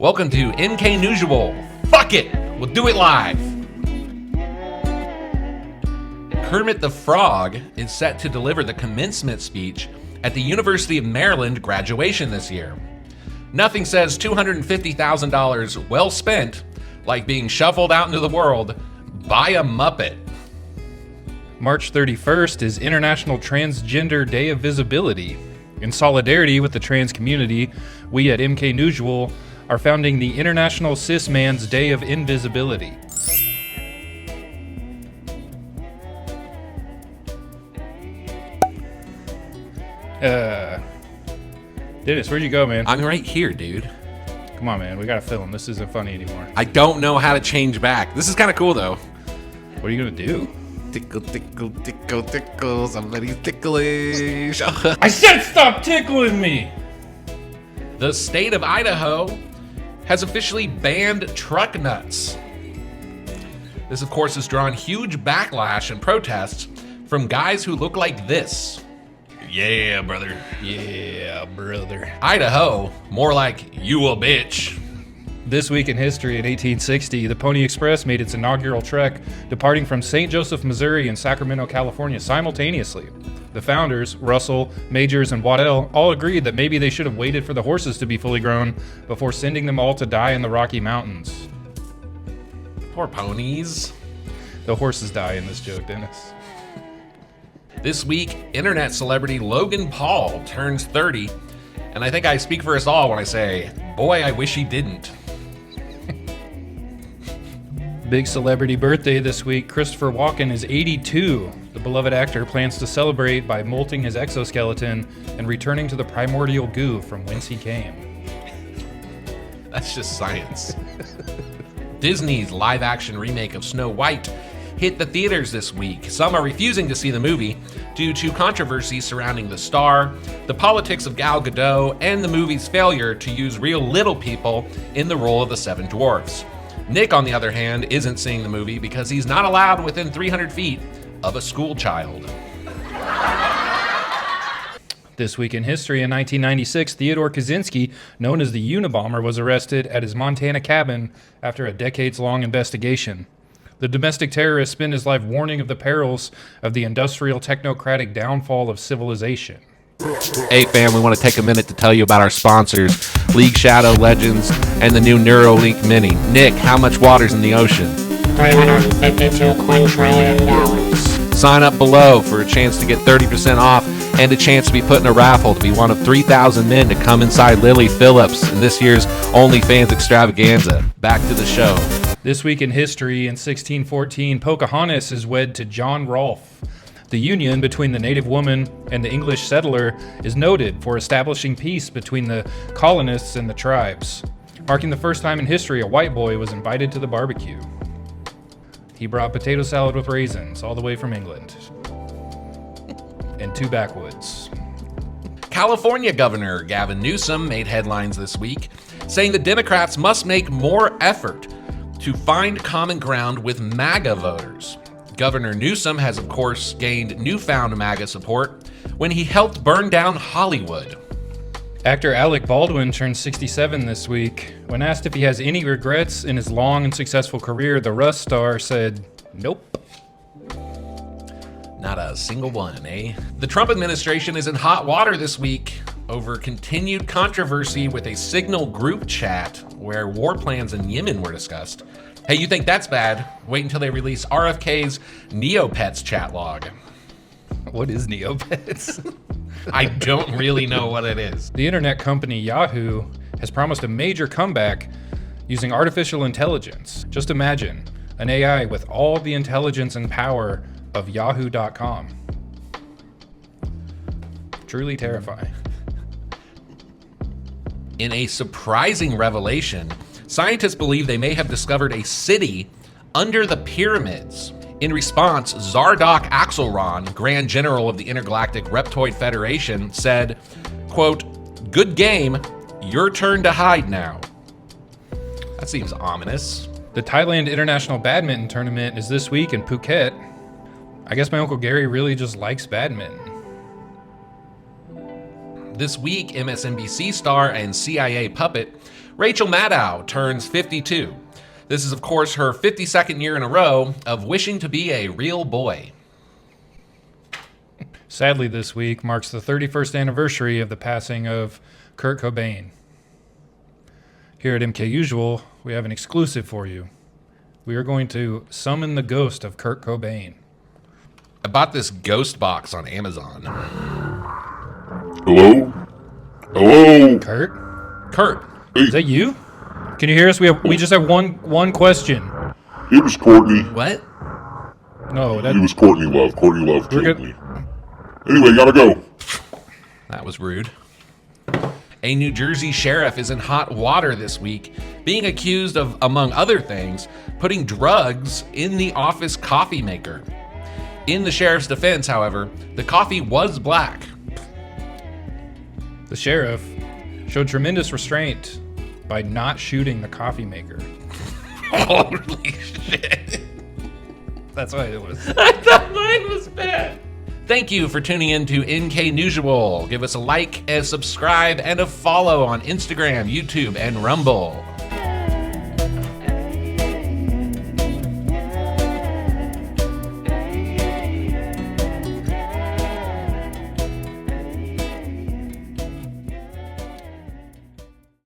Welcome to MKNEWSUAL. Fuck it! We'll do it live! Kermit the Frog is set to deliver the commencement speech at the University of Maryland graduation this year. Nothing says $250,000 well spent like being shuffled out into the world by a Muppet. March 31st is International Transgender Day of Visibility. In solidarity with the trans community, we at MKNEWSUAL are founding the International Cis Man's Day of Invisibility. Dennis, where'd you go, man? I'm right here, dude. Come on, man. We gotta film. This isn't funny anymore. I don't know how to change back. This is kind of cool, though. What are you gonna do? Tickle, tickle, tickle, tickle. Somebody's ticklish. I said stop tickling me! The state of Idaho has officially banned truck nuts. This, of course, has drawn huge backlash and protests from guys who look like this. Yeah, brother. Yeah, brother. Idaho, more like you a bitch. This week in history, in 1860, the Pony Express made its inaugural trek, departing from St. Joseph, Missouri and Sacramento, California simultaneously. The founders, Russell, Majors, and Waddell, all agreed that maybe they should have waited for the horses to be fully grown before sending them all to die in the Rocky Mountains. Poor ponies. The horses die in this joke, Dennis. This week, internet celebrity Logan Paul turns 30, and I think I speak for us all when I say, boy, I wish he didn't. Big celebrity birthday this week. Christopher Walken is 82. The beloved actor plans to celebrate by molting his exoskeleton and returning to the primordial goo from whence he came. That's just science. Disney's live-action remake of Snow White hit the theaters this week. Some are refusing to see the movie due to controversy surrounding the star, the politics of Gal Gadot, and the movie's failure to use real little people in the role of the Seven Dwarfs. Nick, on the other hand, isn't seeing the movie because he's not allowed within 300 feet of a school child. This week in history, in 1996, Theodore Kaczynski, known as the Unabomber, was arrested at his Montana cabin after a decades-long investigation. The domestic terrorist spent his life warning of the perils of the industrial technocratic downfall of civilization. Hey fam, we want to take a minute to tell you about our sponsors, League Shadow Legends and the new Neuralink Mini. Nick, how much water's in the ocean? 352 quintillion gallons. Sign up below for a chance to get 30% off and a chance to be put in a raffle to be one of 3,000 men to come inside Lily Phillips in this year's OnlyFans extravaganza. Back to the show. This week in history, in 1614, Pocahontas is wed to John Rolfe. The union between the native woman and the English settler is noted for establishing peace between the colonists and the tribes, marking the first time in history a white boy was invited to the barbecue. He brought potato salad with raisins all the way from England and 2 backwoods. California Governor Gavin Newsom made headlines this week, saying the Democrats must make more effort to find common ground with MAGA voters. Governor Newsom has, of course, gained newfound MAGA support when he helped burn down Hollywood. Actor Alec Baldwin turned 67 this week. When asked if he has any regrets in his long and successful career, the Rust star said, "Nope." Not a single one, eh? The Trump administration is in hot water this week over continued controversy with a Signal group chat where war plans in Yemen were discussed. Hey, you think that's bad? Wait until they release RFK's Neopets chat log. What is Neopets? I don't really know what it is. The internet company Yahoo has promised a major comeback using artificial intelligence. Just imagine an AI with all the intelligence and power of Yahoo.com. Truly terrifying. In a surprising revelation, scientists believe they may have discovered a city under the pyramids. In response, Zardoc Axelron, Grand General of the Intergalactic Reptoid Federation, said, quote, "Good game, your turn to hide now." That seems ominous. The Thailand International Badminton Tournament is this week in Phuket. I guess my Uncle Gary really just likes badminton. This week, MSNBC star and CIA puppet Rachel Maddow turns 52. This is, of course, her 52nd year in a row of wishing to be a real boy. Sadly, this week marks the 31st anniversary of the passing of Kurt Cobain. Here at MKUsual, we have an exclusive for you. We are going to summon the ghost of Kurt Cobain. I bought this ghost box on Amazon. Hello? Hello? Kurt, Hey, is that you? Can you hear us? We just have one question. it was Courtney. What? No, It was Courtney Love. Courtney Love We're killed good. me. Anyway, gotta go. That was rude. A New Jersey sheriff is in hot water this week, being accused of, among other things, putting drugs in the office coffee maker. In the sheriff's defense, however, the coffee was black. The sheriff showed tremendous restraint by not shooting the coffee maker. Holy shit. That's why it was. I thought mine was bad. Thank you for tuning in to MKNEWSUAL. Give us a like, a subscribe, and a follow on Instagram, YouTube, and Rumble.